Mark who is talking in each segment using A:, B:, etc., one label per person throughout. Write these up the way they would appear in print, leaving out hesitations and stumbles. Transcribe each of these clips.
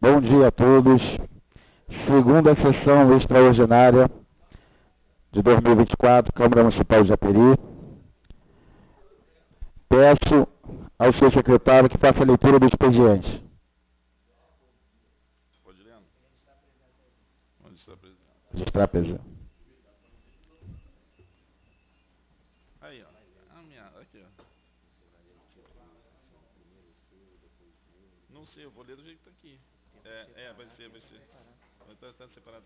A: Bom dia a todos. Segunda sessão extraordinária de 2024, Câmara Municipal de Japeri. Peço ao seu secretário que faça a leitura do expediente.
B: Pode ler? Onde está presente?
A: Registrar presente.
B: Aí, ó. Aqui, ó. Não sei, eu vou ler do jeito que tá aqui. Vai ser. Vai estar separado.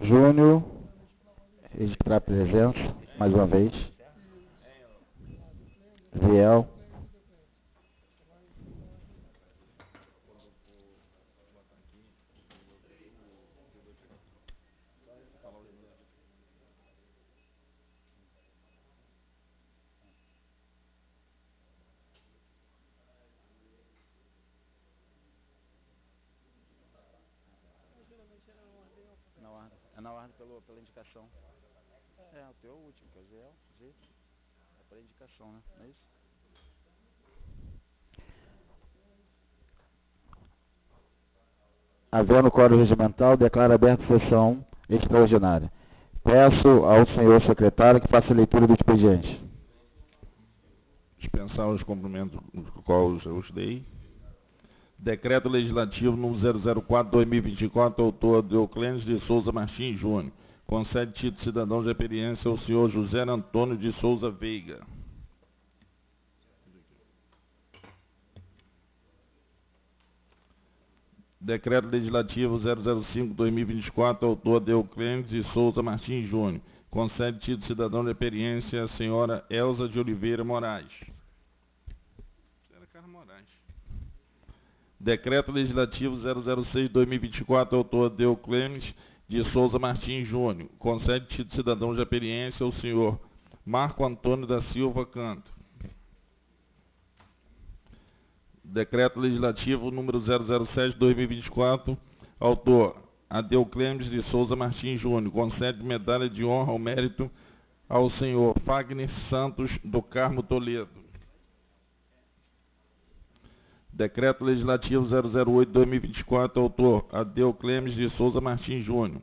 A: Júnior, registrar presença, mais uma vez. Viel. É na ordem pela indicação. O teu último, que é o Ziel, é pela indicação, né? Não é isso? Havendo quórum regimental, declaro aberta a sessão extraordinária. Peço ao senhor secretário que faça a leitura do expediente.
B: Dispensar os cumprimentos com qual eu os dei. Decreto Legislativo número 004/2024, autor Deoclênis de Souza Martins Júnior. Concede título de cidadão de experiência ao senhor José Antônio de Souza Veiga. Decreto Legislativo 005/2024, autor Deoclênis de Souza Martins Júnior. Concede título de cidadão de experiência à senhora Elza de Oliveira Moraes. Decreto Legislativo 006/2024, autor Deoclênis de Souza Martins Júnior. Concede título de cidadão de experiência ao senhor Marco Antônio da Silva Canto. Decreto Legislativo número 007/2024, autor Deoclênis de Souza Martins Júnior. Concede medalha de honra ao mérito ao senhor Fagner Santos do Carmo Toledo. Decreto Legislativo 008/2024, autor Deoclênis de Souza Martins Júnior.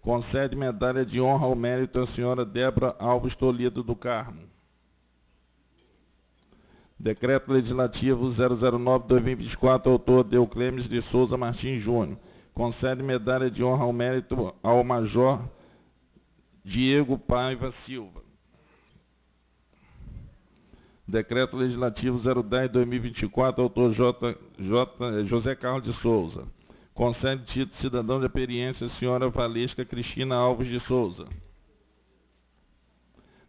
B: Concede medalha de honra ao mérito à senhora Débora Alves Toledo do Carmo. Decreto Legislativo 009/2024, autor Deoclênis de Souza Martins Júnior. Concede medalha de honra ao mérito ao Major Diego Paiva Silva. Decreto Legislativo 010/2024, autor José Carlos de Souza. Concede título de cidadão de experiência à senhora Valesca Cristina Alves de Souza.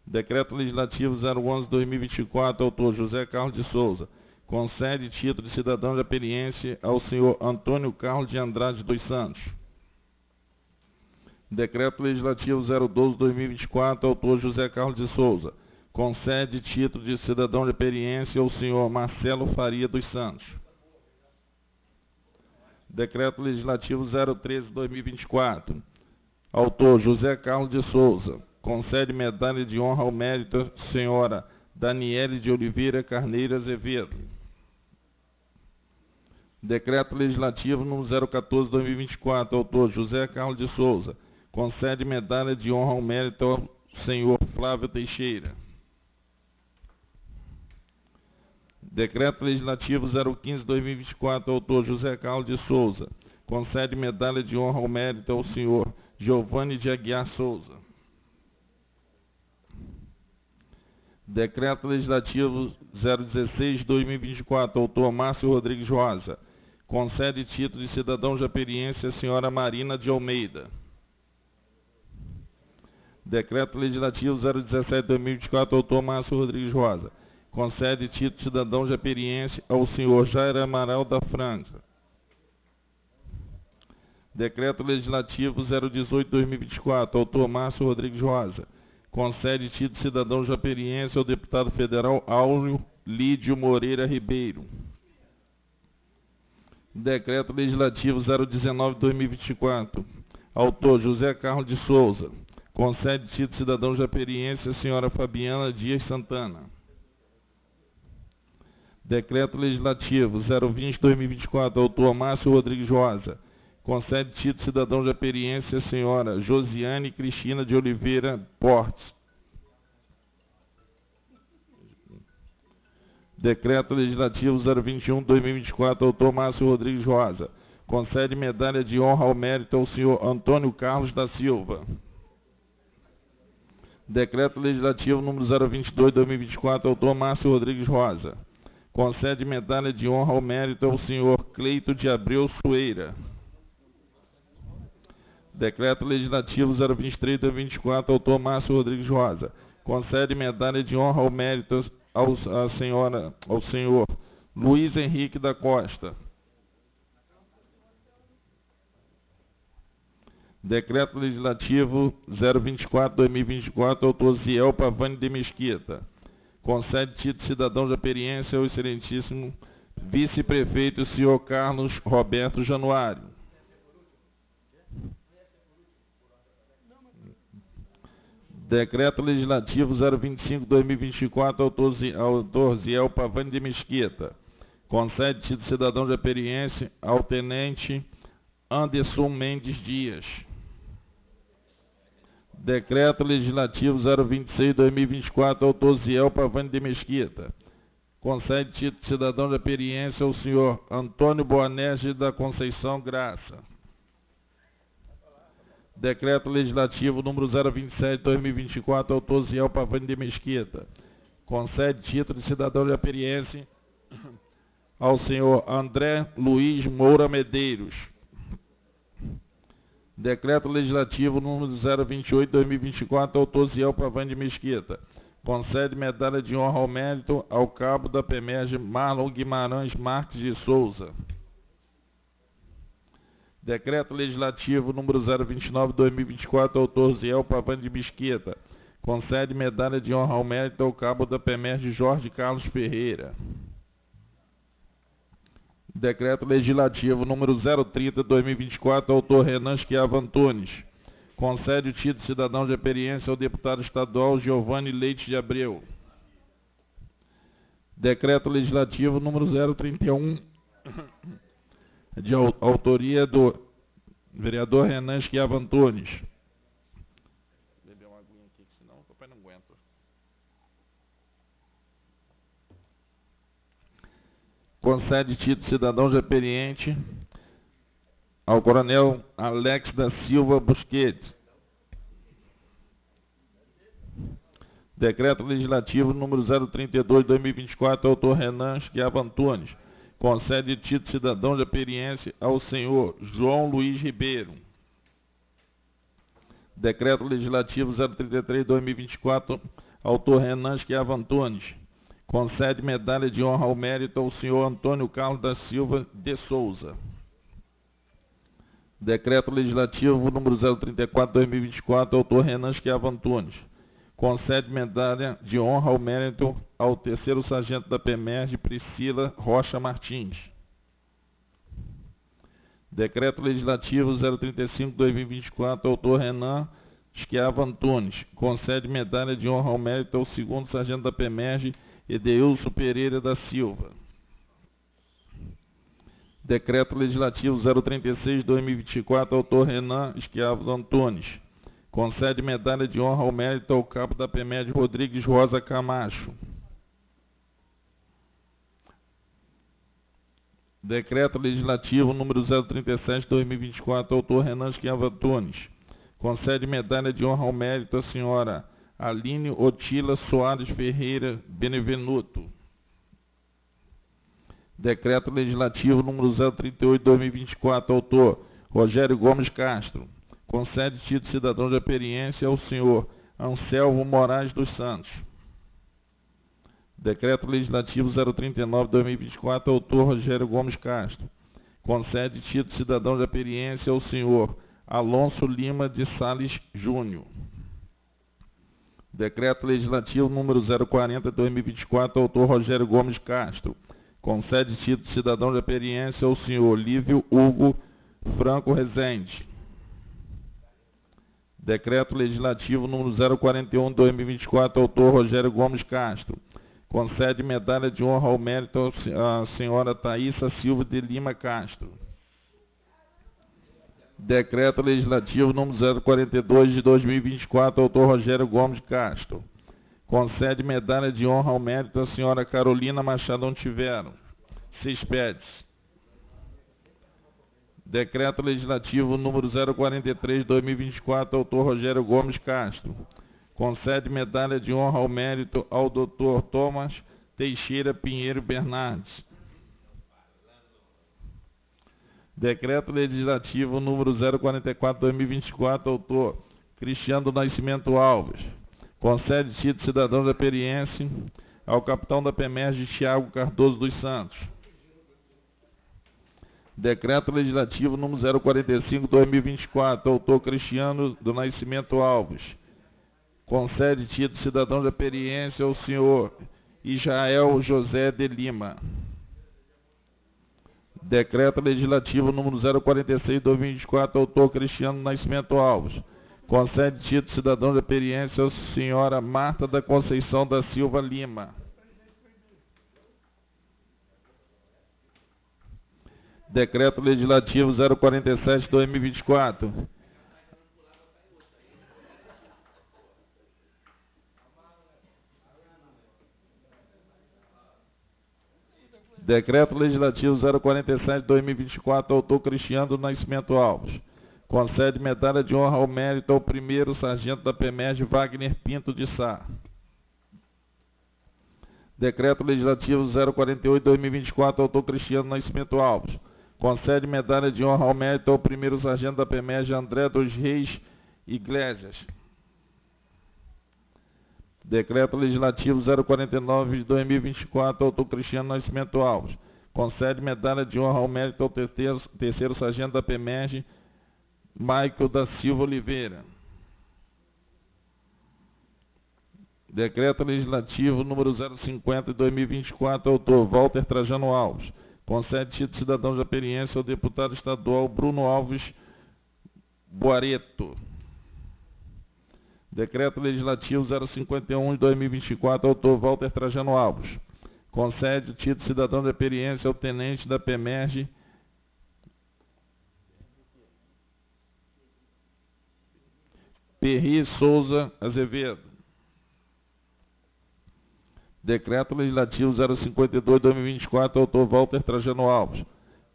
B: Decreto Legislativo 011/2024, autor José Carlos de Souza. Concede título de cidadão de experiência ao senhor Antônio Carlos de Andrade dos Santos. Decreto Legislativo 012/2024, autor José Carlos de Souza. Concede título de cidadão de experiência ao senhor Marcelo Faria dos Santos. Decreto Legislativo 013/2024, autor José Carlos de Souza. Concede medalha de honra ao mérito à senhora Daniele de Oliveira Carneiro Azevedo. Decreto Legislativo número 014/2024, autor José Carlos de Souza. Concede medalha de honra ao mérito ao senhor Flávio Teixeira. Decreto Legislativo 015/2024, autor José Carlos de Souza. Concede medalha de honra ao mérito ao senhor Giovanni de Aguiar Souza. Decreto Legislativo 016/2024, autor Márcio Rodrigues Rosa. Concede título de cidadão japeriense à senhora Marina de Almeida. Decreto Legislativo 017/2024, autor Márcio Rodrigues Rosa. Concede título de cidadão japeriense ao senhor Jair Amaral da França. Decreto Legislativo 018/2024, autor Márcio Rodrigues Rosa. Concede título de cidadão japeriense ao deputado federal Áureo Lídio Moreira Ribeiro. Decreto Legislativo 019/2024, autor José Carlos de Souza. Concede título de cidadão de experiência à senhora Fabiana Dias Santana. Decreto Legislativo 020/2024, autor Márcio Rodrigues Rosa. Concede título de cidadão de experiência à senhora Josiane Cristina de Oliveira Portes. Decreto Legislativo 021/2024, autor Márcio Rodrigues Rosa. Concede medalha de honra ao mérito ao senhor Antônio Carlos da Silva. Decreto Legislativo número 022/2024, autor Márcio Rodrigues Rosa. Concede medalha de honra ao mérito ao senhor Cleito de Abreu Soeira. Decreto Legislativo 023/2024, autor Márcio Rodrigues Rosa. Concede medalha de honra ao mérito ao senhor Luiz Henrique da Costa. Decreto Legislativo 024/2024, autor Ziel Pavani de Mesquita. Concede título de cidadão de experiência ao excelentíssimo vice-prefeito, senhor Carlos Roberto Januário. Decreto Legislativo 025/2024, autor Ziel Pavani de Mesquita. Concede título de cidadão de experiência ao tenente Anderson Mendes Dias. Decreto Legislativo 026/2024, autor Ziel Pavani de Mesquita. Concede título de cidadão de experiência ao senhor Antônio Boanerges da Conceição Graça. Decreto Legislativo número 027/2024, autor Ziel Pavani de Mesquita. Concede título de cidadão de experiência ao senhor André Luiz Moura Medeiros. Decreto Legislativo número 028/2024, autor Ziel Pavani de Mesquita. Concede medalha de honra ao mérito ao cabo da PEMERG Marlon Guimarães Marques de Souza. Decreto Legislativo número 029/2024, autor Ziel Pavani de Mesquita. Concede medalha de honra ao mérito ao cabo da PEMERG Jorge Carlos Ferreira. Decreto Legislativo número 030/2024, autor Renan Schiava Antunes. Concede o título de cidadão de experiência ao deputado estadual Giovanni Leite de Abreu. Decreto Legislativo número 031, de autoria do vereador Renan Schiava Antunes. Beber uma aguinha aqui, senão o papai não aguenta. Concede título de cidadão de experiente ao coronel Alex da Silva Busquets. Decreto Legislativo número 032/2024, autor Renan Schiava Antunes. Concede título de cidadão de experiência ao senhor João Luiz Ribeiro. Decreto Legislativo 033/2024, autor Renan Schiava Antunes. Concede medalha de honra ao mérito ao senhor Antônio Carlos da Silva de Souza. Decreto Legislativo número 034/2024, autor Renan Schiava Antunes. Concede medalha de honra ao mérito ao terceiro sargento da PEMERG Priscila Rocha Martins. Decreto Legislativo 035/2024, autor Renan Schiava Antunes. Concede medalha de honra ao mérito ao segundo sargento da PEMERG Edeilson Pereira da Silva. Decreto Legislativo 036/2024, autor Renan Schiava Antunes. Concede medalha de honra ao mérito ao cabo da PEMERG Rodrigues Rosa Camacho. Decreto Legislativo número 037/2024, autor Renan Schiava Antunes. Concede medalha de honra ao mérito à senhora Aline Otila Soares Ferreira Benevenuto. Decreto Legislativo número 038/2024, autor Rogério Gomes Castro. Concede título de cidadão de experiência ao senhor Anselmo Moraes dos Santos. Decreto Legislativo 039/2024, autor Rogério Gomes Castro. Concede título de cidadão de experiência ao senhor Alonso Lima de Sales Júnior. Decreto Legislativo número 040/2024, autor Rogério Gomes Castro. Concede título de cidadão de experiência ao senhor Lívio Hugo Franco Rezende. Decreto Legislativo número 041 de 2024, autor Rogério Gomes Castro. Concede medalha de honra ao mérito à senhora Thaísa Silva de Lima Castro. Decreto Legislativo número 042 de 2024, autor Rogério Gomes Castro. Concede medalha de honra ao mérito à senhora Carolina Machadão Tivero. Se expede. Decreto Legislativo número 043 de 2024, autor Rogério Gomes Castro. Concede medalha de honra ao mérito ao Dr. Thomas Teixeira Pinheiro Bernardes. Decreto Legislativo número 044 de 2024, autor Cristiano do Nascimento Alves. Concede título de cidadão da Periense ao capitão da PEMERG Thiago Cardoso dos Santos. Decreto Legislativo número 045 de 2024, autor Cristiano do Nascimento Alves. Concede título de cidadão da Periense ao senhor Israel José de Lima. Decreto Legislativo número 046 de 2024, autor Cristiano do Nascimento Alves. Concede título de cidadão da Periense à senhora Marta da Conceição da Silva Lima. Decreto Legislativo 047 de 2024. Decreto Legislativo 047 de 2024, autor Cristiano do Nascimento Alves. Concede medalha de honra ao mérito ao primeiro sargento da PEMERG Wagner Pinto de Sá. Decreto Legislativo 048 de 2024, autor Cristiano do Nascimento Alves. Concede medalha de honra ao mérito ao primeiro sargento da PEMERG André dos Reis Iglesias. Decreto Legislativo 049 de 2024, autor Cristiano Nascimento Alves. Concede medalha de honra ao mérito ao terceiro sargento da PEMERG Michael da Silva Oliveira. Decreto Legislativo número 050 de 2024, autor Walter Trajano Alves. Concede título de cidadão de Periense ao deputado estadual Bruno Alves Boareto. Decreto Legislativo 051 de 2024, autor Walter Trajano Alves. Concede título de cidadão de Periense ao tenente da PEMERG Perri Souza Azevedo. Decreto Legislativo 052 de 2024, autor Walter Trajano Alves.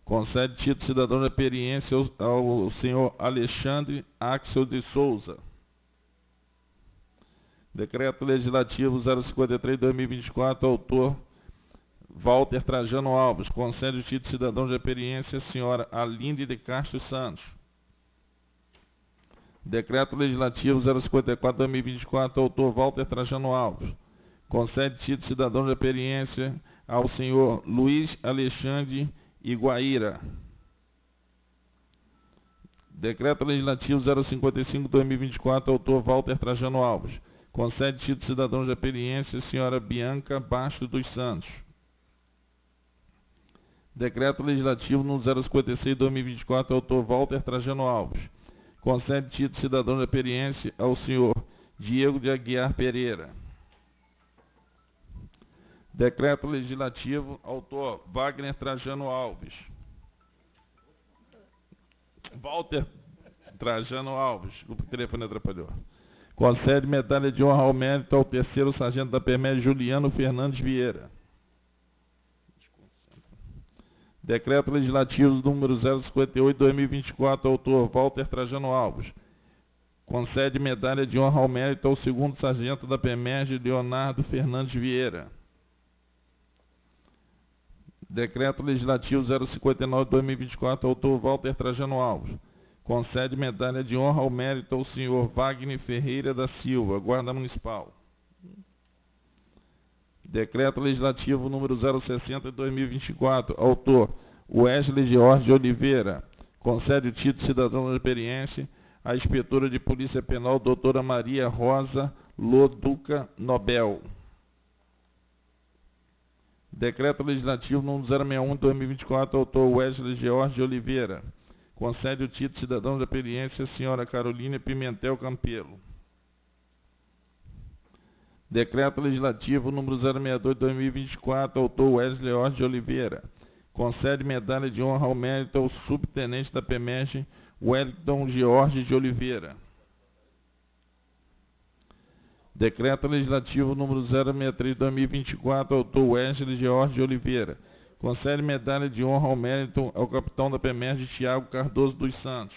B: Concede título de cidadão de Periense ao senhor Alexandre Axel de Souza. Decreto Legislativo 053 de 2024, autor Walter Trajano Alves. Concede o título de cidadão de Periense à senhora Alinde de Castro Santos. Decreto Legislativo 054 de 2024, autor Walter Trajano Alves. Concede título de cidadão de Periense ao senhor Luiz Alexandre Iguaíra. Decreto Legislativo 055 de 2024, autor Walter Trajano Alves. Concede título de cidadão de Periense à senhora Bianca Bastos dos Santos. Decreto Legislativo no 056 de 2024, autor Walter Trajano Alves. Concede título de cidadão de Periense ao senhor Diego de Aguiar Pereira. Decreto Legislativo, autor Wagner Trajano Alves. Walter Trajano Alves, o telefone atrapalhou. Concede medalha de honra ao mérito ao terceiro sargento da PEMERG Juliano Fernandes Vieira. Decreto Legislativo número 058 de 2024, autor Walter Trajano Alves. Concede medalha de honra ao mérito ao segundo sargento da PEMERG Leonardo Fernandes Vieira. Decreto Legislativo 059 de 2024, autor Walter Trajano Alves. Concede medalha de honra ao mérito ao senhor Wagner Ferreira da Silva, Guarda Municipal. Decreto Legislativo número 060 de 2024, autor Wesley George Oliveira. Concede o título de cidadão de Periense à inspetora de Polícia Penal, doutora Maria Rosa Loduca Nobel. Decreto Legislativo número 061 de 2024, autor Wesley George Oliveira. Concede o título de cidadão de experiência à senhora Carolina Pimentel Campelo. Decreto Legislativo número 062 de 2024, autor Wesley Orte de Oliveira. Concede medalha de honra ao mérito ao subtenente da PEMERG, Wellington George de Oliveira. Decreto Legislativo número 063 de 2024, autor Wesley George de Oliveira. Concede medalha de honra ao mérito ao capitão da PEMERG, Tiago Cardoso dos Santos.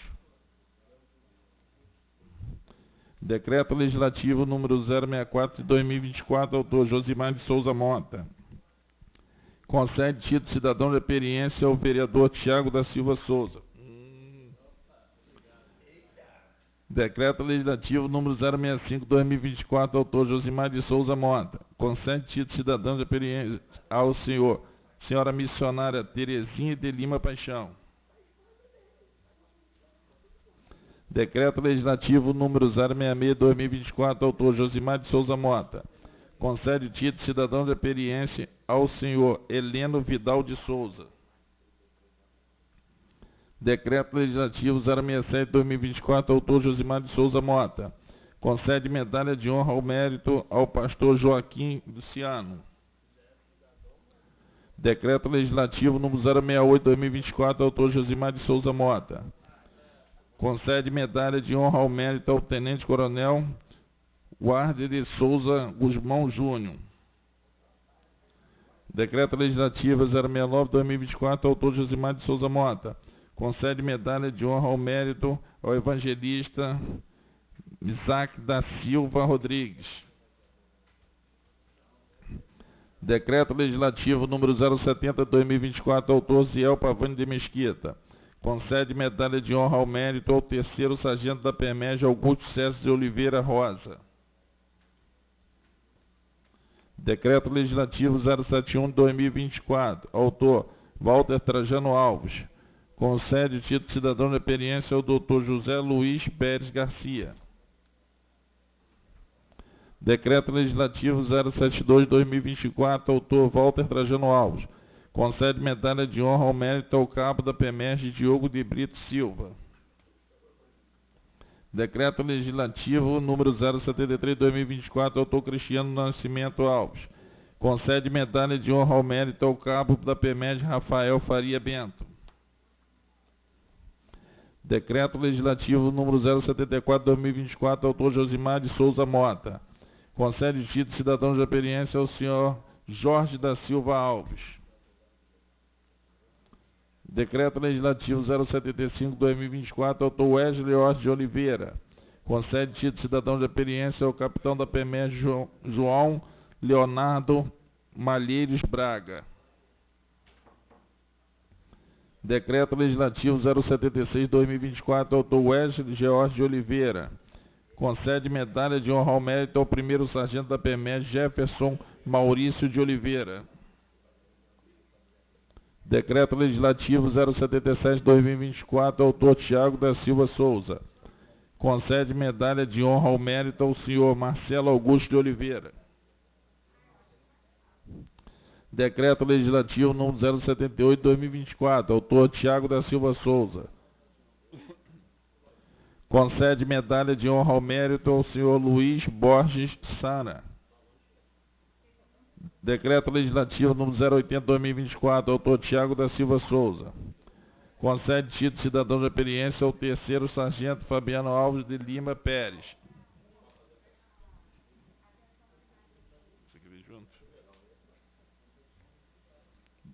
B: Decreto Legislativo número 064 de 2024, autor Josimar de Souza Mota. Concede título de cidadão de experiência ao vereador Tiago da Silva Souza. Decreto Legislativo número 065 de 2024, autor Josimar de Souza Mota. Concede título de cidadão de experiência ao senhora missionária Terezinha de Lima Paixão. Decreto Legislativo número 066 de 2024, autor Josimar de Souza Mota. Concede título de cidadão de experiência ao senhor Heleno Vidal de Souza. Decreto Legislativo 067 de 2024, autor Josimar de Souza Mota. Concede medalha de honra ao mérito ao pastor Joaquim Luciano. Decreto Legislativo número 068 de 2024, autor Josimar de Souza Mota. Concede medalha de honra ao mérito ao Tenente Coronel Guarde de Souza Guzmão Júnior. Decreto Legislativo 069 de 2024, autor Josimar de Souza Mota. Concede medalha de honra ao mérito ao evangelista Isaac da Silva Rodrigues. Decreto Legislativo número 070 de 2024, autor Ziel Pavani de Mesquita. Concede medalha de honra ao mérito ao terceiro sargento da PEMERG, Augusto César de Oliveira Rosa. Decreto Legislativo 071 de 2024, autor Walter Trajano Alves. Concede o título de cidadão de experiência ao Dr. José Luiz Pérez Garcia. Decreto Legislativo 072 de 2024, autor Walter Trajano Alves. Concede medalha de honra ao mérito ao cabo da PEMERG, Diogo de Brito Silva. Decreto Legislativo número 073 de 2024, autor Cristiano Nascimento Alves. Concede medalha de honra ao mérito ao cabo da PEMERG, Rafael Faria Bento. Decreto Legislativo número 074 de 2024, autor Josimar de Souza Mota. Concede o título de cidadão de experiência ao senhor Jorge da Silva Alves. Decreto Legislativo 075 de 2024, autor Wesley Orte de Oliveira. Concede título de cidadão de experiência ao capitão da PEMERG, João Leonardo Malheiros Braga. Decreto Legislativo 076 de 2024, autor Wesley George de Oliveira. Concede medalha de honra ao mérito ao primeiro sargento da PEMERG, Jefferson Maurício de Oliveira. Decreto Legislativo 077 de 2024, autor Tiago da Silva Souza. Concede medalha de honra ao mérito ao senhor Marcelo Augusto de Oliveira. Decreto Legislativo número 078 de 2024, autor Tiago da Silva Souza. Concede medalha de honra ao mérito ao senhor Luiz Borges Sara. Decreto Legislativo número 080 de 2024, autor Tiago da Silva Souza. Concede título de cidadão de experiência ao terceiro sargento Fabiano Alves de Lima Pérez.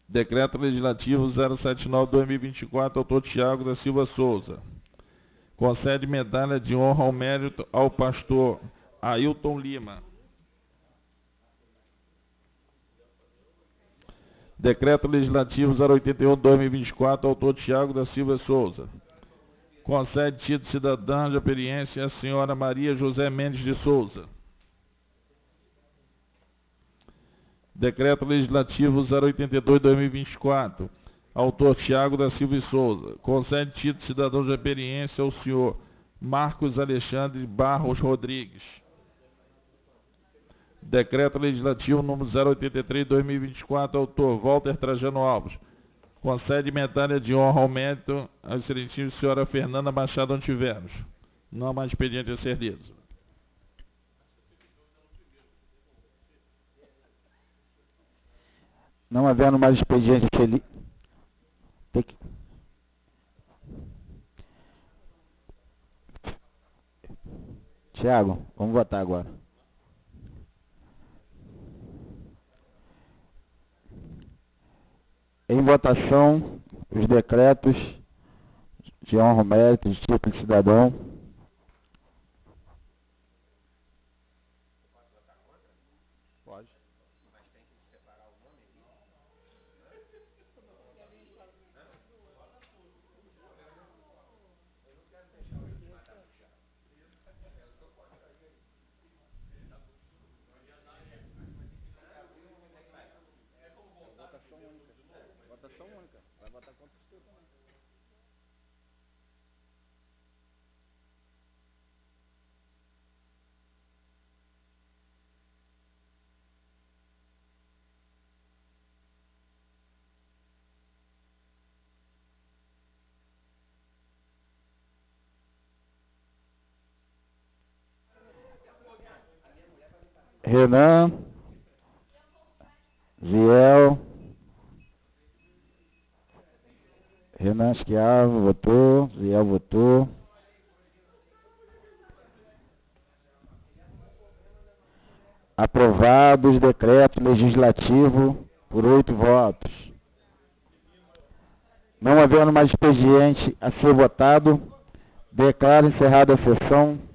B: Decreto Legislativo 079 de 2024, autor Tiago da Silva Souza. Concede medalha de honra ao mérito ao pastor Ailton Lima. Decreto Legislativo 081 de 2024, autor Tiago da Silva Souza. Concede título de cidadã de experiência à senhora Maria José Mendes de Souza. Decreto Legislativo 082 de 2024, autor Tiago da Silva e Souza. Concede título de cidadão de experiência ao senhor Marcos Alexandre Barros Rodrigues. Decreto Legislativo número 083 de 2024, autor Walter Trajano Alves. Concede medalha de honra ao mérito à excelentíssima senhora Fernanda Machado Ontiveros. Não há mais expediente a ser lido.
A: Não havendo mais expediente a ser lido. Tiago, vamos votar agora. Em votação, os decretos de honra ao mérito, de título de cidadão. Pode. Votação única. Vai votar contra os teus também. Renan, Ziel, Renan Schiavo votou, Ziel votou. Aprovados decreto legislativo por 8 votos. Não havendo mais expediente a ser votado, declaro encerrada a sessão.